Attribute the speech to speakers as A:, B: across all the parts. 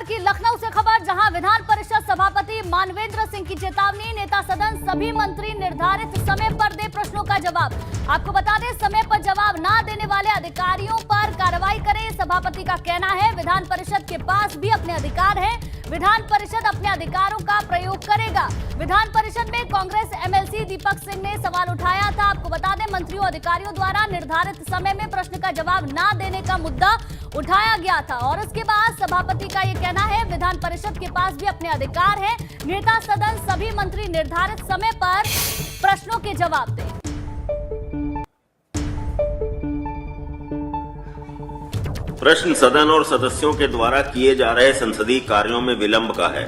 A: की लखनऊ से खबर, जहां विधान परिषद सभापति मानवेंद्र सिंह की चेतावनी, नेता सदन सभी मंत्री निर्धारित समय पर दे प्रश्नों का जवाब। आपको बता दें, समय पर जवाब ना देने वाले अधिकारियों पर कार्रवाई करें, सभापति का कहना है। विधान परिषद के पास भी अपने अधिकार हैं, विधान परिषद अपने अधिकारों का प्रयोग करेगा। विधान परिषद में कांग्रेस एमएलसी दीपक सिंह ने सवाल उठाया था। आपको बता दें, मंत्रियों अधिकारियों द्वारा निर्धारित समय में प्रश्न का जवाब ना देने का मुद्दा उठाया गया था और उसके बाद सभापति का ये कहना है, विधान परिषद के पास भी अपने अधिकार हैं, नेता सदन सभी मंत्री निर्धारित समय पर प्रश्नों के जवाब दें।
B: प्रश्न सदन और सदस्यों के द्वारा किए जा रहे संसदीय कार्यों में विलंब का है,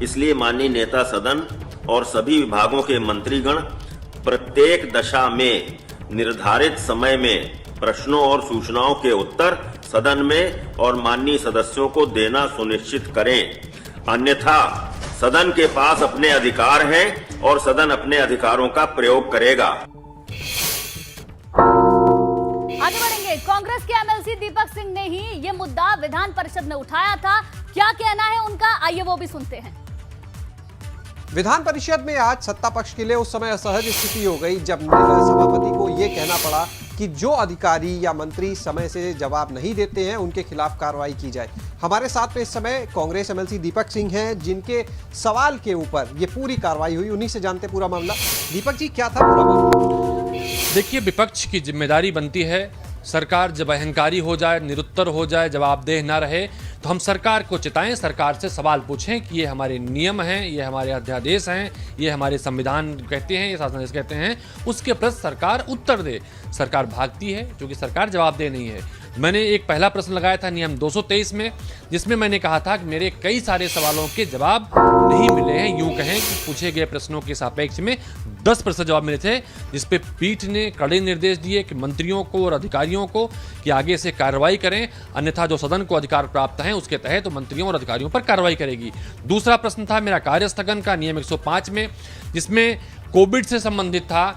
B: इसलिए माननीय नेता सदन और सभी विभागों के मंत्रीगण प्रत्येक दशा में निर्धारित समय में प्रश्नों और सूचनाओं के उत्तर सदन में और माननीय सदस्यों को देना सुनिश्चित करें, अन्यथा सदन के पास अपने अधिकार हैं और सदन अपने अधिकारों का प्रयोग करेगा।
A: आगे बढ़ेंगे। कांग्रेस के एमएलसी दीपक सिंह ने ही ये मुद्दा विधान परिषद में उठाया था। क्या कहना है उनका, आइए वो भी सुनते हैं।
C: विधान परिषद में आज सत्ता पक्ष के लिए उस समय असहज स्थिति हो गई जब सभापति को यह कहना पड़ा कि जो अधिकारी या मंत्री समय से जवाब नहीं देते हैं उनके खिलाफ कार्रवाई की जाए। हमारे साथ में इस समय कांग्रेस एमएलसी दीपक सिंह हैं, जिनके सवाल के ऊपर ये पूरी कार्रवाई हुई। उन्हीं से जानते पूरा मामला। दीपक जी, क्या था पूरा मामला?
D: देखिए, विपक्ष की जिम्मेदारी बनती है, सरकार जब अहंकारी हो जाए, निरुत्तर हो जाए, जवाबदेह ना रहे, तो हम सरकार को चिताएं, सरकार से सवाल पूछें कि ये हमारे नियम हैं, ये हमारे अध्यादेश हैं, ये हमारे संविधान कहते हैं, ये शासनादेश कहते हैं, उसके प्रति सरकार उत्तर दे। सरकार भागती है क्योंकि सरकार जवाबदेह नहीं है। मैंने एक पहला प्रश्न लगाया था नियम 223 में, जिसमें मैंने कहा था कि मेरे कई सारे सवालों के जवाब नहीं मिले हैं। यूं कहें कि पूछे गए प्रश्नों के सापेक्ष में 10% जवाब मिले थे, जिस पे पीठ ने कड़े निर्देश दिए कि मंत्रियों को और अधिकारियों को कि आगे से कार्रवाई करें, अन्यथा जो सदन को अधिकार प्राप्त हैं उसके तहत तो मंत्रियों और अधिकारियों पर कार्रवाई करेगी। दूसरा प्रश्न था मेरा कार्यस्थगन का, नियम 105 में, जिसमें कोविड से संबंधित था।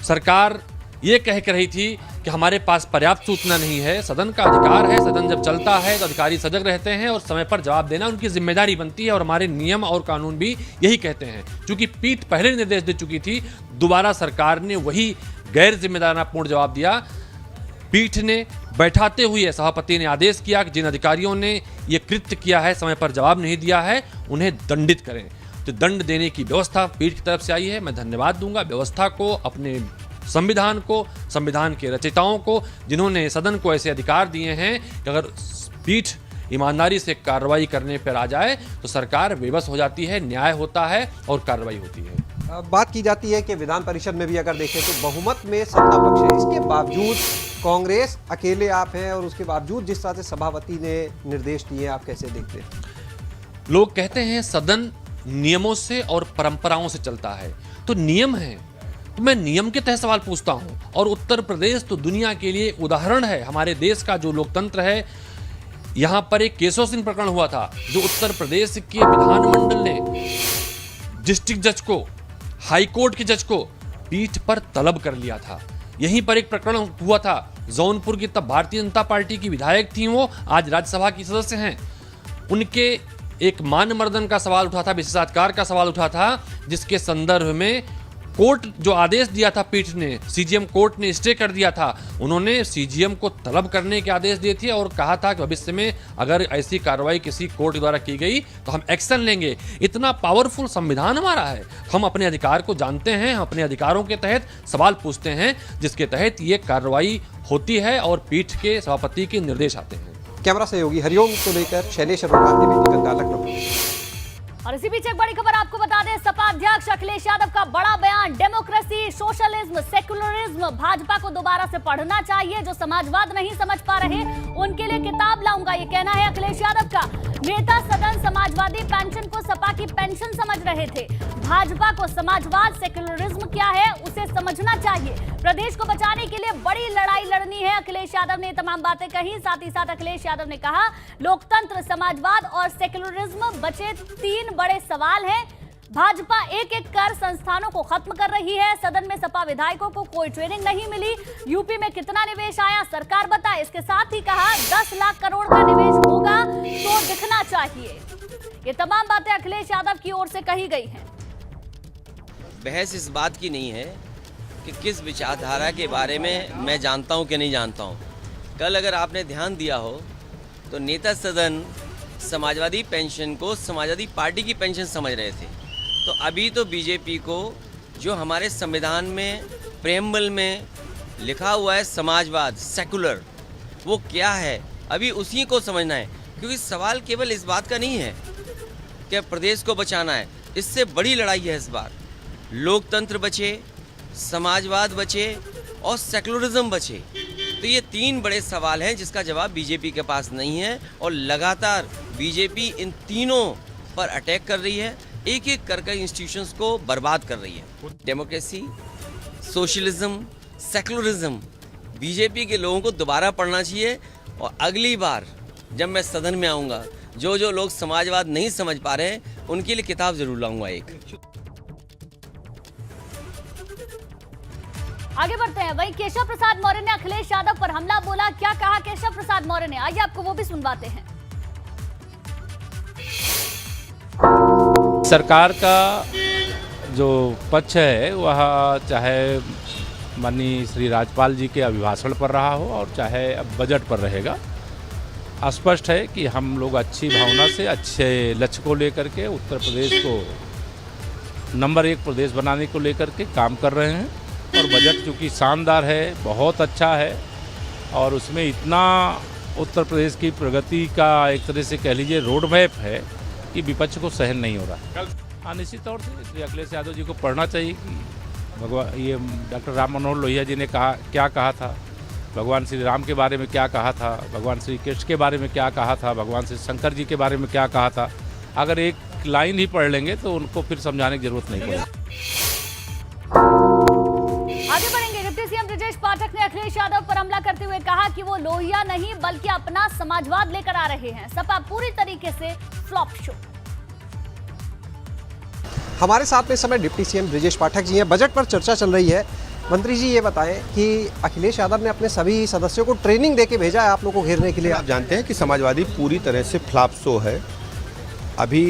D: सरकार ये कह रही थी कि हमारे पास पर्याप्त सूचना नहीं है, सदन का अधिकार है, सदन जब चलता है तो अधिकारी सजग रहते हैं और समय पर जवाब देना उनकी जिम्मेदारी बनती है और हमारे नियम और कानून भी यही कहते हैं। क्योंकि पीठ पहले निर्देश दे चुकी थी, दोबारा सरकार ने वही गैर जिम्मेदारापूर्ण जवाब दिया। पीठ ने बैठाते हुए सभापति ने आदेश किया कि जिन अधिकारियों ने ये कृत्य किया है, समय पर जवाब नहीं दिया है, उन्हें दंडित करें। तो दंड देने की व्यवस्था पीठ की तरफ से आई है। मैं धन्यवाद दूंगा व्यवस्था को, अपने संविधान को, संविधान के रचयिताओं को, जिन्होंने सदन को ऐसे अधिकार दिए हैं कि अगर पीठ ईमानदारी से कार्रवाई करने पर आ जाए तो सरकार बेबस हो जाती है, न्याय होता है और कार्रवाई होती है।
C: बात की जाती है कि विधान परिषद में भी अगर देखें तो बहुमत में सत्ता पक्ष है, इसके बावजूद कांग्रेस अकेले आप हैं और उसके बावजूद जिस तरह से सभापति ने निर्देश दिए, आप कैसे देखते हैं?
D: लोग कहते हैं सदन नियमों से और परंपराओं से चलता है, तो नियम है तो मैं नियम के तहत सवाल पूछता हूं। और उत्तर प्रदेश तो दुनिया के लिए उदाहरण है, हमारे देश का जो लोकतंत्र है। यहां पर एक केशव सिंह प्रकरण हुआ था, जो उत्तर प्रदेश के विधानमंडल ने डिस्ट्रिक्ट जज को, हाई कोर्ट के जज को पीठ पर तलब कर लिया था। यहीं पर एक प्रकरण हुआ था, जौनपुर की तब भारतीय जनता पार्टी की विधायक थी, वो आज राज्यसभा की सदस्य हैं। उनके एक मानमर्दन का सवाल उठा था, विशेषाधिकार का सवाल उठा था, जिसके संदर्भ में कोर्ट जो आदेश दिया था, पीठ ने, सीजीएम कोर्ट ने स्टे कर दिया था। उन्होंने सीजीएम को तलब करने के आदेश दिए थे और कहा था कि भविष्य में अगर ऐसी कार्रवाई किसी कोर्ट द्वारा की गई तो हम एक्शन लेंगे। इतना पावरफुल संविधान हमारा है, हम अपने अधिकार को जानते हैं, हम अपने अधिकारों के तहत सवाल पूछते हैं, जिसके तहत ये कार्रवाई होती है और पीठ के सभापति के निर्देश आते हैं।
C: कैमरा सहयोगी हरिओम को लेकर शैलेश अरोड़ा, एबीपी गंगा, लखनऊ।
A: और इसी बीच एक बड़ी खबर आपको बता दें, सपा अध्यक्ष अखिलेश यादव का बड़ा बयान, डेमोक्रेसी, सोशलिज्म, सेक्युलरिज्म भाजपा को दोबारा से पढ़ना चाहिए। जो समाजवाद नहीं समझ पा रहे उनके लिए किताब लाऊंगा, ये कहना है अखिलेश यादव का। नेता सदन समाजवादी पेंशन को सपा की पेंशन समझ रहे थे। भाजपा को समाजवाद, सेक्युलरिज्म क्या है उसे समझना चाहिए। प्रदेश को बचाने के लिए बड़ी लड़ाई लड़नी है, अखिलेश यादव ने तमाम बातें कही। साथ ही साथ अखिलेश यादव ने कहा, लोकतंत्र, समाजवाद और सेक्युलरिज्म बचे 3 बड़े सवाल हैं। भाजपा एक एक कर संस्थानों को खत्म कर रही है। सदन में सपा विधायकों को कोई ट्रेनिंग नहीं मिली। यूपी में कितना निवेश आया सरकार बताए। इसके साथ ही कहा 10 लाख करोड़ का निवेश होगा तो दिखना चाहिए। ये तमाम बातें अखिलेश यादव की ओर से कही गई हैं।
E: बहस इस बात की नहीं है कि किस विचारधारा के बारे में मैं जानता हूं कि नहीं जानता हूं। कल अगर आपने ध्यान दिया हो तो नेता सदन समाजवादी पेंशन को समाजवादी पार्टी की पेंशन समझ रहे थे। तो अभी तो बीजेपी को जो हमारे संविधान में प्रेम्बल में लिखा हुआ है समाजवाद सेकुलर, वो क्या है अभी उसी को समझना है। क्योंकि सवाल केवल इस बात का नहीं है कि प्रदेश को बचाना है, इससे बड़ी लड़ाई है इस बार। लोकतंत्र बचे, समाजवाद बचे और सेकुलरिज्म बचे। तो ये 3 बड़े सवाल हैं जिसका जवाब बीजेपी के पास नहीं है और लगातार बीजेपी इन तीनों पर अटैक कर रही है, एक एक करके इंस्टीट्यूशंस को बर्बाद कर रही है। डेमोक्रेसी, सोशलिज्म, सेकुलरिज्म बीजेपी के लोगों को दोबारा पढ़ना चाहिए और अगली बार जब मैं सदन में आऊँगा जो लोग समाजवाद नहीं समझ पा रहे हैं उनके लिए किताब जरूर लाऊंगा एक।
A: आगे बढ़ते हैं। वहीं केशव प्रसाद मौर्य ने अखिलेश यादव पर हमला बोला। क्या कहा केशव प्रसाद मौर्य ने, आइए आपको वो भी सुनवाते हैं।
F: सरकार का जो पक्ष है वह चाहे माननीय श्री राज्यपाल जी के अभिभाषण पर रहा हो और चाहे अब बजट पर रहेगा, स्पष्ट है कि हम लोग अच्छी भावना से अच्छे लक्ष्य को लेकर के उत्तर प्रदेश को नंबर 1 प्रदेश बनाने को लेकर के काम कर रहे हैं। और बजट चूँकि शानदार है, बहुत अच्छा है और उसमें इतना उत्तर प्रदेश की प्रगति का एक तरह से कह लीजिए रोड मैप है कि विपक्ष को सहन नहीं हो रहा। हाँ, निश्चित तौर से श्री अखिलेश यादव जी को पढ़ना चाहिए कि भगवान ये डॉक्टर राम मनोहर लोहिया जी ने क्या कहा था, भगवान श्री राम के बारे में क्या कहा था, भगवान श्री कृष्ण के बारे में क्या कहा था, भगवान श्री शंकर जी के बारे में क्या कहा था। अगर एक लाइन ही पढ़ लेंगे तो उनको फिर समझाने की जरूरत नहीं पड़ेगी।
A: आगे बढ़ेंगे। डिप्टी सीएम ब्रजेश पाठक ने अखिलेश यादव पर हमला करते हुए कहा कि वो लोहिया नहीं बल्कि अपना समाजवाद लेकर आ रहे हैं। सपा पूरी तरीके से फ्लॉप शो।
C: हमारे साथ में इस समय डिप्टी सीएम ब्रजेश पाठक जी हैं। बजट पर चर्चा चल रही है। मंत्री जी ये बताएं कि अखिलेश यादव ने अपने सभी सदस्यों को ट्रेनिंग देके भेजा है आप लोगों को घेरने के लिए।
G: आप जानते हैं कि समाजवादी पूरी तरह से फ्लॉप शो है। अभी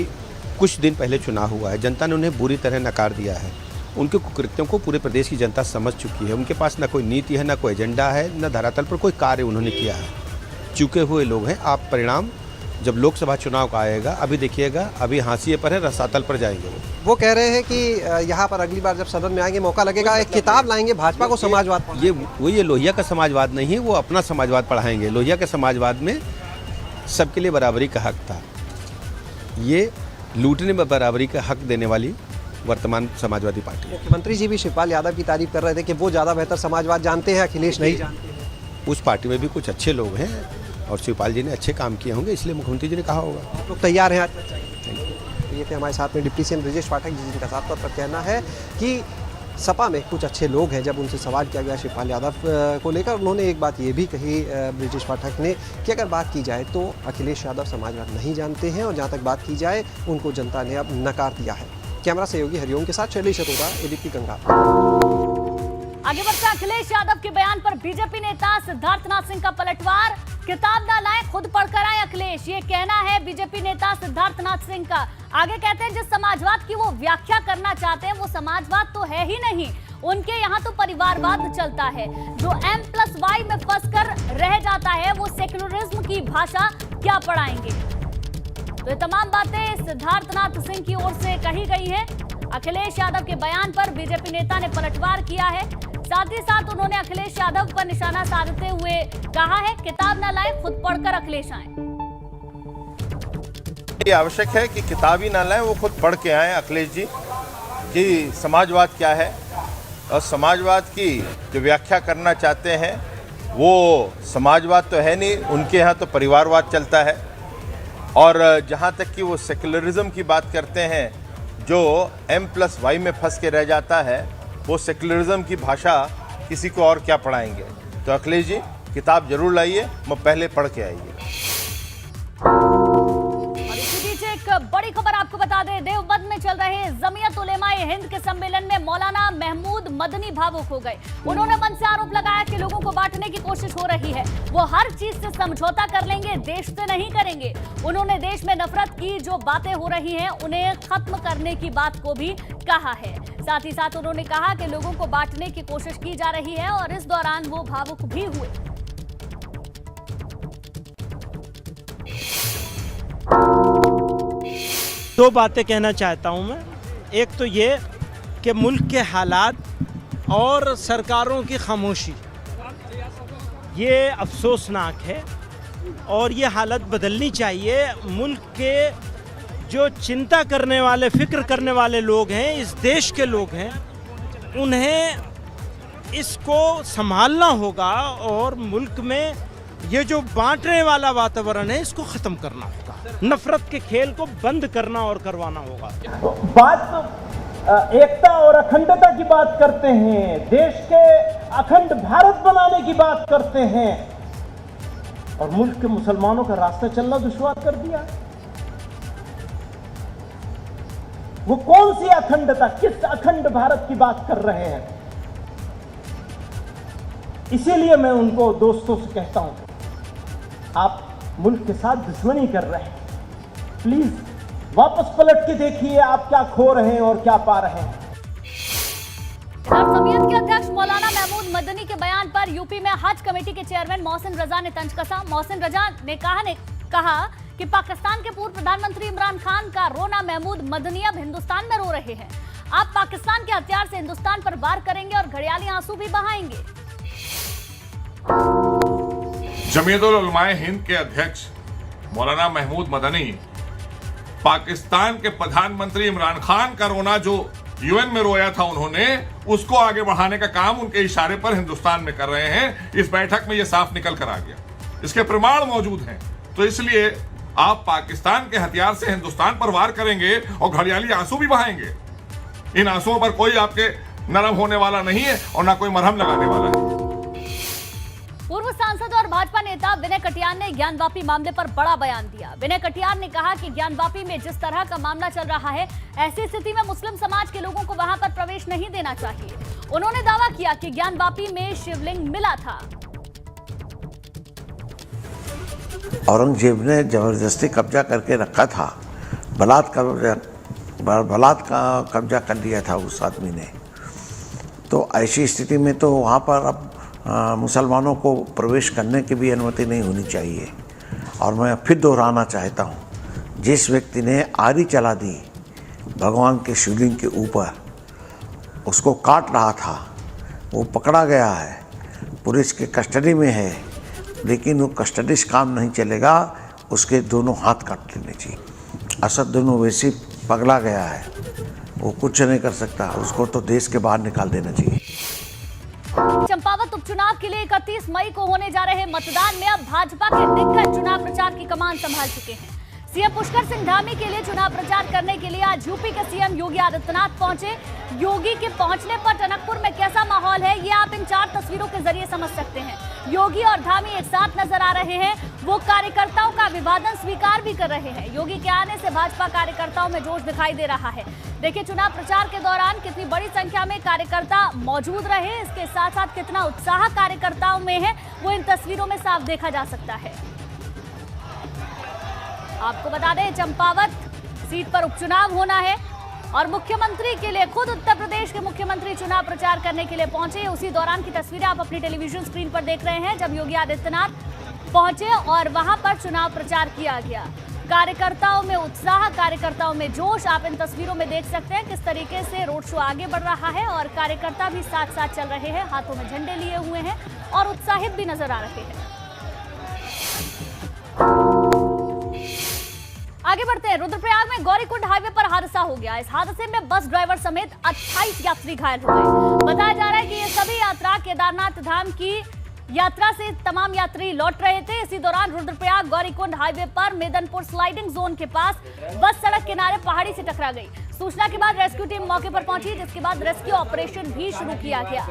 G: कुछ दिन पहले चुनाव हुआ है, जनता ने उन्हें बुरी तरह नकार दिया है। उनके कुकृत्यों को पूरे प्रदेश की जनता समझ चुकी है। उनके पास न कोई नीति है, न कोई एजेंडा है, न धरातल पर कोई कार्य उन्होंने किया है। चुके हुए लोग हैं। आप परिणाम जब लोकसभा चुनाव का आएगा, अभी देखिएगा, अभी हाशिए पर है, रसातल पर जाएंगे।
C: वो कह रहे हैं कि यहाँ पर अगली बार जब सदन में आएंगे मौका लगेगा एक किताब लाएंगे भाजपा को समाजवाद।
G: ये लोहिया का समाजवाद नहीं है, वो अपना समाजवाद पढ़ाएंगे। लोहिया के समाजवाद में सबके लिए बराबरी का हक था। ये लूटने में बराबरी का हक देने वाली वर्तमान समाजवादी पार्टी।
C: मुख्यमंत्री जी भी शिवपाल यादव की तारीफ कर रहे थे कि वो ज़्यादा बेहतर समाजवाद जानते हैं, अखिलेश नहीं जानते।
G: उस पार्टी में भी कुछ अच्छे लोग हैं और शिवपाल जी ने अच्छे काम किए होंगे, इसलिए मुख्यमंत्री जी ने कहा होगा।
C: लोग तैयार हैं आज। ये थे हमारे साथ में डिप्टी सीएम ब्रजेश पाठक जी, जिनका साफ तौर पर कहना है कि सपा में कुछ अच्छे लोग हैं। जब उनसे सवाल किया गया शिवपाल यादव को लेकर, उन्होंने एक बात ये भी कही ब्रजेश पाठक ने कि अगर बात की जाए तो अखिलेश यादव समाजवाद नहीं जानते हैं और जहाँ तक बात की जाए उनको जनता ने अब नकार दिया है। कैमरा सहयोगी हरिओम के साथ शैलेश अरोड़ा, एबीपी गंगा।
A: आगे बढ़ते हैं। अखिलेश यादव के बयान पर बीजेपी नेता सिद्धार्थनाथ सिंह का पलटवार। किताब ना लाएं, खुद पढ़कर आए अखिलेश, ये कहना है बीजेपी नेता सिद्धार्थनाथ सिंह का। आगे कहते हैं जिस समाजवाद की वो व्याख्या करना चाहते हैं वो समाजवाद तो है ही नहीं, उनके यहाँ तो परिवारवाद चलता है। जो M+Y में फंसकर रह जाता है वो सेक्युलरिज्म की भाषा क्या पढ़ाएंगे। तो ये तमाम बातें सिद्धार्थनाथ सिंह की ओर से कही गई है। अखिलेश यादव के बयान पर बीजेपी नेता ने पलटवार किया है। साथ ही साथ उन्होंने अखिलेश यादव पर निशाना साधते हुए कहा है किताब न लाएं, खुद पढ़कर अखिलेश आएं।
H: ये आवश्यक है कि किताब ही ना लाएं, वो खुद पढ़ के आएं अखिलेश जी कि समाजवाद क्या है और समाजवाद की जो व्याख्या करना चाहते हैं वो समाजवाद तो है नहीं, उनके यहाँ तो परिवारवाद चलता है। और जहाँ तक कि वो सेकुलरिज्म की बात करते हैं, जो M+Y में फंस के रह जाता है, वो सेकुलरिज्म की भाषा किसी को और क्या पढ़ाएंगे। तो अखिलेश जी किताब जरूर लाइए, मैं पहले पढ़ के आइए।
A: और इसी बीच एक बड़ी खबर आपको बता दें, देवबंद में चल रहे जमीयत उलेमाए हिंद के सम्मेलन में मौलाना महमूद मदनी भावुक हो गए। उन्होंने मंच से आरोप लगाया कि लोगों को बांटने की कोशिश हो रही है। वो हर चीज से समझौता कर लेंगे, देश से नहीं करेंगे। उन्होंने देश में नफरत की जो बातें हो रही हैं उन्हें खत्म करने की बात को भी कहा है। साथ ही साथ उन्होंने कहा कि लोगों को बांटने की कोशिश की जा रही है और इस दौरान वो भावुक भी हुए।
I: दो बातें कहना चाहता हूं मैं। एक तो ये कि मुल्क के हालात और सरकारों की खामोशी ये अफसोसनाक है और ये हालत बदलनी चाहिए। मुल्क के जो चिंता करने वाले, फिक्र करने वाले लोग हैं, इस देश के लोग हैं, उन्हें इसको संभालना होगा और मुल्क में ये जो बांटने वाला वातावरण है इसको ख़त्म करना होगा। नफरत के खेल को बंद करना और करवाना होगा। बात तो एकता और अखंडता की बात करते हैं, देश के अखंड भारत बनाने की बात करते हैं और मुल्क के मुसलमानों का रास्ता चलना दुश्वार कर दिया। वो कौन सी अखंडता, किस अखंड भारत की बात कर रहे हैं? इसीलिए मैं उनको दोस्तों से कहता हूं, आप मुल्क के साथ दुश्मनी कर रहे हैं। प्लीज वापस पलट के देखिए आप क्या खो रहे हैं और क्या पा रहे हैं।
A: इधर जमीयत के अध्यक्ष मौलाना महमूद मदनी के बयान पर यूपी में हज कमेटी के चेयरमैन मोहसिन रजा ने तंज कसा। मोहसिन रजा ने कहा कि पाकिस्तान के पूर्व प्रधानमंत्री इमरान खान का रोना महमूद मदनी अब हिंदुस्तान में रो रहे हैं। आप पाकिस्तान के हथियार से हिंदुस्तान पर वार करेंगे और घड़ियाली आंसू भी बहाएंगे।
J: जमीयत उलमाए हिंद के अध्यक्ष मौलाना महमूद मदनी पाकिस्तान के प्रधानमंत्री इमरान खान का रोना जो यूएन में रोया था उन्होंने, उसको आगे बढ़ाने का काम उनके इशारे पर हिंदुस्तान में कर रहे हैं। इस बैठक में यह साफ निकल कर आ गया, इसके प्रमाण मौजूद हैं। तो इसलिए आप पाकिस्तान के हथियार से हिंदुस्तान पर वार करेंगे और घड़ियाली आंसू भी बहाएंगे। इन आंसुओं पर कोई आपके नरम होने वाला नहीं है और ना कोई मरहम लगाने वाला है।
A: पूर्व सांसद और भाजपा नेता विनय कटियार ने ज्ञानवापी मामले पर बड़ा बयान दिया। विनय कटियार ने कहा कि ज्ञानवापी में जिस तरह का मामला चल रहा है, ऐसी स्थिति में मुस्लिम समाज के लोगों को वहां पर प्रवेश नहीं देना चाहिए। उन्होंने दावा किया कि ज्ञानवापी में शिवलिंग मिला था।
K: औरंगजेब ने जबरदस्ती कब्जा करके रखा था, बलात् का कब्जा कर लिया था उस आदमी ने। तो ऐसी स्थिति में तो वहाँ पर अब मुसलमानों को प्रवेश करने की भी अनुमति नहीं होनी चाहिए। और मैं फिर दोहराना चाहता हूँ, जिस व्यक्ति ने आरी चला दी भगवान के शिवलिंग के ऊपर, उसको काट रहा था, वो पकड़ा गया है, पुलिस के कस्टडी में है, लेकिन वो कस्टडी से काम नहीं चलेगा, उसके दोनों हाथ काट लेने चाहिए। असदुद्दीन ओवैसी पगला गया है, वो कुछ नहीं कर सकता, उसको तो देश के बाहर निकाल देना चाहिए।
A: चंपावत उपचुनाव के लिए 31 मई को होने जा रहे मतदान में अब भाजपा के दिग्गज चुनाव प्रचार की कमान संभाल चुके हैं। सीएम पुष्कर सिंह धामी के लिए चुनाव प्रचार करने के लिए आज यूपी के सीएम योगी आदित्यनाथ पहुंचे। योगी के पहुंचने पर टनकपुर में कैसा माहौल है, ये आप इन 4 तस्वीरों के जरिए समझ सकते हैं। योगी और धामी एक साथ नजर आ रहे हैं। वो कार्यकर्ताओं का अभिवादन स्वीकार भी कर रहे हैं। योगी के आने से भाजपा कार्यकर्ताओं में जोश दिखाई दे रहा है। देखिए चुनाव प्रचार के दौरान कितनी बड़ी संख्या में कार्यकर्ता मौजूद रहे, इसके साथ साथ कितना उत्साह कार्यकर्ताओं में है, वो इन तस्वीरों में साफ देखा जा सकता है। आपको बता दें, चंपावत सीट पर उपचुनाव होना है और मुख्यमंत्री के लिए खुद उत्तर प्रदेश के मुख्यमंत्री चुनाव प्रचार करने के लिए पहुंचे। उसी दौरान की तस्वीरें आप अपनी टेलीविजन स्क्रीन पर देख रहे हैं, जब योगी आदित्यनाथ पहुंचे और वहां पर चुनाव प्रचार किया गया। कार्यकर्ताओं में उत्साह, कार्यकर्ताओं में जोश, आप इन तस्वीरों में देख सकते हैं किस तरीके से रोड शो आगे बढ़ रहा है और कार्यकर्ता भी साथ साथ चल रहे हैं, हाथों में झंडे लिए हुए हैं और उत्साहित भी नजर आ रहे हैं। आगे बढ़ते हैं। रुद्रप्रयाग में गौरीकुंड हाईवे पर हादसा हो गया। इस हादसे में बस ड्राइवर समेत 28 यात्री घायल हो गए। बताया जा रहा है कि ये सभी यात्रा केदारनाथ धाम की यात्रा से तमाम यात्री लौट रहे थे। इसी दौरान रुद्रप्रयाग गौरीकुंड हाईवे पर मेदनपुर स्लाइडिंग जोन के पास बस सड़क किनारे पहाड़ी से टकरा गई। सूचना के बाद रेस्क्यू टीम मौके पर पहुंची, जिसके बाद रेस्क्यू ऑपरेशन भी शुरू किया गया।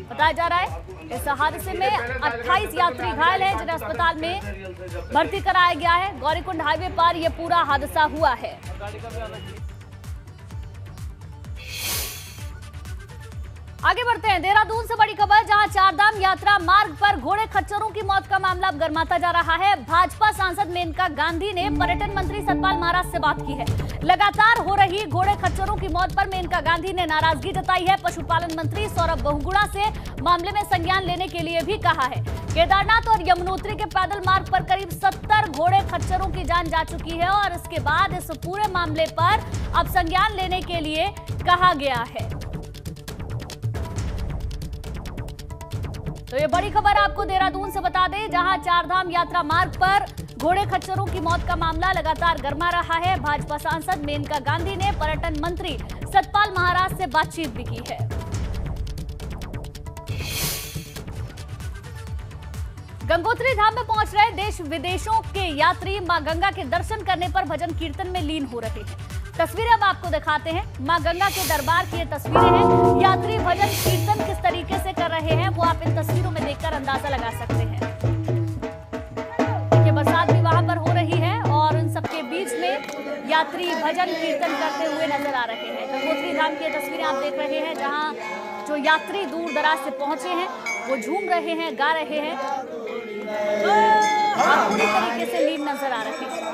A: बताया जा रहा है इस हादसे में 28 यात्री घायल हैं जिन्हें अस्पताल में भर्ती कराया गया है। गौरीकुंड हाईवे पर यह पूरा हादसा हुआ है। आगे बढ़ते हैं, देहरादून से बड़ी खबर, जहां चारधाम यात्रा मार्ग पर घोड़े खच्चरों की मौत का मामला अब गर्माता जा रहा है। भाजपा सांसद मेनका गांधी ने पर्यटन मंत्री सतपाल महाराज से बात की है। लगातार हो रही घोड़े खच्चरों की मौत पर मेनका गांधी ने नाराजगी जताई है। पशुपालन मंत्री सौरभ बहुगुणा से मामले में संज्ञान लेने के लिए भी कहा है। केदारनाथ और यमुनोत्री के पैदल मार्ग पर करीब 70 घोड़े खच्चरों की जान जा चुकी है और इसके बाद इस पूरे मामले पर अब संज्ञान लेने के लिए कहा गया है। तो ये बड़ी खबर आपको देहरादून से बता दें, जहां चारधाम यात्रा मार्ग पर घोड़े खच्चरों की मौत का मामला लगातार गर्मा रहा है। भाजपा सांसद मेनका गांधी ने पर्यटन मंत्री सतपाल महाराज से बातचीत भी की है। गंगोत्री धाम में पहुंच रहे देश विदेशों के यात्री मां गंगा के दर्शन करने पर भजन कीर्तन में लीन हो रहे हैं। तस्वीरें अब आपको दिखाते हैं। मां गंगा के दरबार की ये तस्वीरें हैं। यात्री भजन कीर्तन किस तरीके से कर रहे हैं वो आप इन तस्वीरों में देखकर अंदाजा लगा सकते हैं। देखिए, बरसात भी वहां पर हो रही है और उन सबके बीच में यात्री भजन कीर्तन करते हुए नजर आ रहे हैं। गंगोत्री धाम की तस्वीरें आप देख रहे हैं, जहां जो यात्री दूर दराज से पहुंचे हैं वो झूम रहे हैं, गा रहे हैं और पूरी तरीके से लीन नजर आ रहे हैं।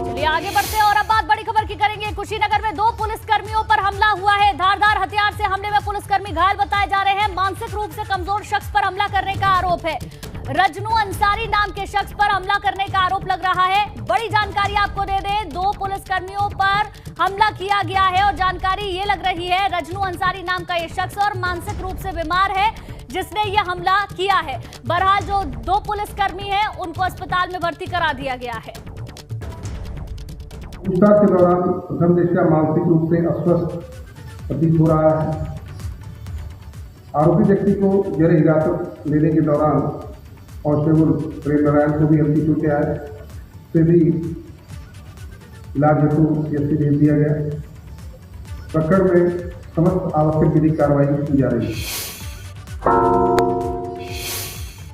A: चलिए आगे बढ़ते हैं और अब बात बड़ी खबर की करेंगे। कुशीनगर में 2 पुलिसकर्मियों पर हमला हुआ है। धारदार हथियार से हमले में पुलिसकर्मी घायल बताए जा रहे हैं। मानसिक रूप से कमजोर शख्स पर हमला करने का आरोप है। रजनू अंसारी नाम के शख्स पर हमला करने का आरोप लग रहा है। बड़ी जानकारी आपको दे दें, 2 पुलिसकर्मियों पर हमला किया गया है और जानकारी ये लग रही है रजनू अंसारी नाम का ये शख्स और मानसिक रूप से बीमार है जिसने ये हमला किया है। बहरहाल जो 2 पुलिसकर्मी हैं उनको अस्पताल में भर्ती करा दिया गया है।
L: पूछताछ के दौरान प्रथम दृष्टया मानसिक रूप से अस्वस्थ प्रतीत हो रहा है। आरोपी व्यक्ति को जेर हिरासत लेने के दौरान कांस्टेबल प्रेम नारायण को भी हल्की चोटें आए, से भी इलाज हेतु सीएससी भेज दिया गया। प्रकरण में समस्त आवश्यक विधिक कार्रवाई की जा रही है।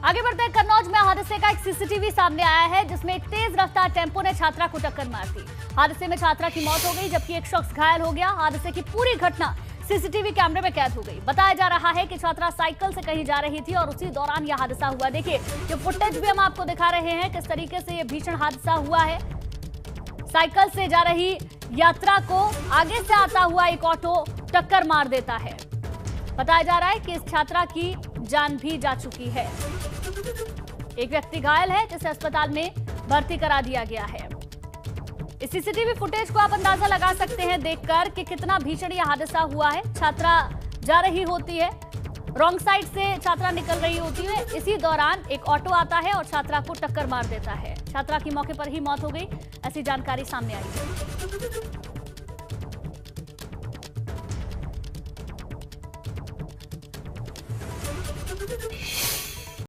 A: आगे बढ़ते हैं, कन्नौज में हादसे का एक सीसीटीवी सामने आया है जिसमें एक तेज रफ्तार टेम्पो ने छात्रा को टक्कर मार दी। हादसे में छात्रा की मौत हो गई जबकि एक शख्स घायल हो गया। हादसे की पूरी घटना सीसीटीवी कैमरे में कैद हो गई। बताया जा रहा है कि छात्रा साइकिल से कहीं जा रही थी और उसी दौरान यह हादसा हुआ। देखिए, ये फुटेज भी हम आपको दिखा रहे हैं किस तरीके से ये भीषण हादसा हुआ है। साइकिल से जा रही यात्रा को आगे से आता हुआ एक ऑटो टक्कर मार देता है। बताया जा रहा है कि इस छात्रा की जान भी जा चुकी है। एक व्यक्ति घायल है जिसे अस्पताल में भर्ती करा दिया गया है। इस सीसीटीवी फुटेज को आप अंदाजा लगा सकते हैं देखकर कि कितना भीषण यह हादसा हुआ है। छात्रा जा रही होती है, रॉन्ग साइड से छात्रा निकल रही होती है, इसी दौरान एक ऑटो आता है और छात्रा को टक्कर मार देता है। छात्रा की मौके पर ही मौत हो गई, ऐसी जानकारी सामने आई है।